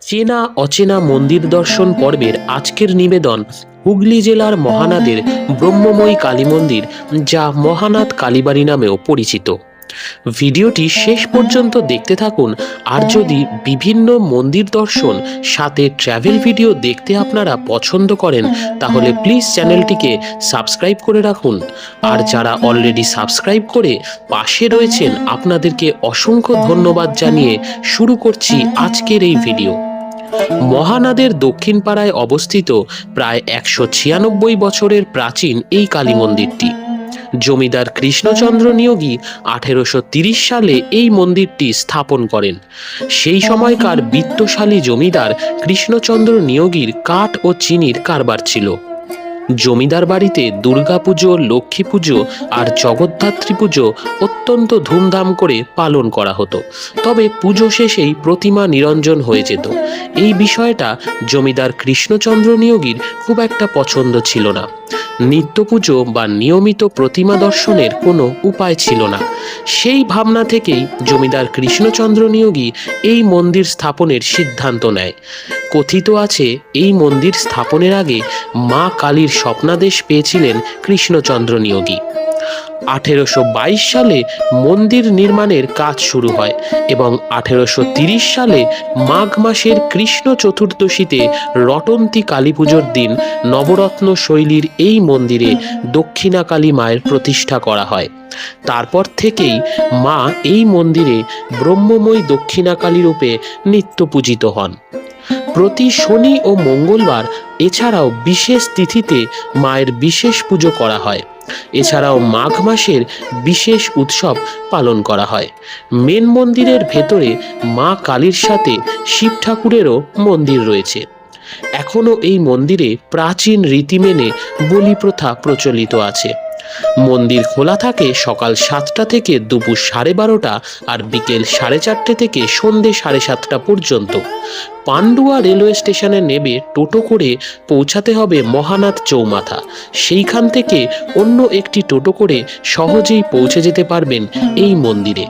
চেনা অচেনা মন্দির দর্শন পর্বের আজকের নিবেদন হুগলি জেলার মহানাদের ব্রহ্মময়ী কালী মন্দির, যা মহানাদ কালীবাড়ি নামেও পরিচিত। ভিডিওটি শেষ পর্যন্ত দেখতে থাকুন। আর যদি বিভিন্ন মন্দির দর্শন সাথে ট্র্যাভেল ভিডিও দেখতে আপনারা পছন্দ করেন, তাহলে প্লিজ চ্যানেলটিকে সাবস্ক্রাইব করে রাখুন। আর যারা অলরেডি সাবস্ক্রাইব করে পাশে রয়েছেন, আপনাদেরকে অসংখ্য ধন্যবাদ জানিয়ে শুরু করছি আজকের এই ভিডিও। মহানাদের দক্ষিণ পাড়ায় অবস্থিত প্রায় 196 বছরের প্রাচীন এই কালী মন্দিরটি। জমিদার কৃষ্ণচন্দ্র নিয়োগী 1830 সালে এই মন্দিরটি স্থাপন করেন। সেই সময়কার বিত্তশালী জমিদার কৃষ্ণচন্দ্র নিয়োগীর কাঠ ও চিনির কারবার ছিল। জমিদার বাড়িতে দুর্গাপুজো, লক্ষ্মী পুজো আর জগদ্ধাত্রী পুজো অত্যন্ত ধুমধাম করে পালন করা হতো। তবে পুজো শেষেই প্রতিমা নিরঞ্জন হয়ে যেত। এই বিষয়টা জমিদার কৃষ্ণচন্দ্র নিয়োগীর খুব একটা পছন্দ ছিল না। নিত্য পুজো বা নিয়মিত প্রতিমা দর্শনের কোনো উপায় ছিল না। সেই ভাবনা থেকেই জমিদার কৃষ্ণচন্দ্র নিয়োগী এই মন্দির স্থাপনের সিদ্ধান্ত নেয়। কথিত আছে, এই মন্দির স্থাপনের আগে মা কালীর স্বপ্নাদেশ পেয়েছিলেন কৃষ্ণচন্দ্র নিয়োগী। 1822 সালে মন্দির নির্মাণের কাজ শুরু হয় এবং 1830 সালে মাঘ মাসের কৃষ্ণ চতুর্দশীতে রটন্তী কালী পুজোর দিন নবরত্ন শৈলীর এই মন্দিরে দক্ষিণা কালী মায়ের প্রতিষ্ঠা করা হয়। তারপর থেকেই মা এই মন্দিরে ব্রহ্মময়ী দক্ষিণা কালী রূপে নিত্য পূজিত হন। প্রতি শনি ও মঙ্গলবার এছাড়াও বিশেষ তিথিতে মায়ের বিশেষ পুজো করা হয়। এছাড়াও মাঘ মাসের বিশেষ উৎসব পালন করা হয়। মেন মন্দিরের ভেতরে মা কালীর সাথে শিব ঠাকুরেরও মন্দির রয়েছে। এখনো এই মন্দিরে প্রাচীন রীতি মেনে বলি প্রথা প্রচলিত আছে। মন্দির খোলা থাকে সকাল 7টা থেকে দুপুর 12:30 আর বিকেল 4:30 থেকে সন্ধে 7:30 পর্যন্ত। পান্ডুয়া রেলওয়ে স্টেশনে নেমে টোটো করে পৌঁছাতে হবে মহানাদ চৌমাথা। সেইখান থেকে অন্য একটি টোটো করে সহজেই পৌঁছে যেতে পারবেন এই মন্দিরে।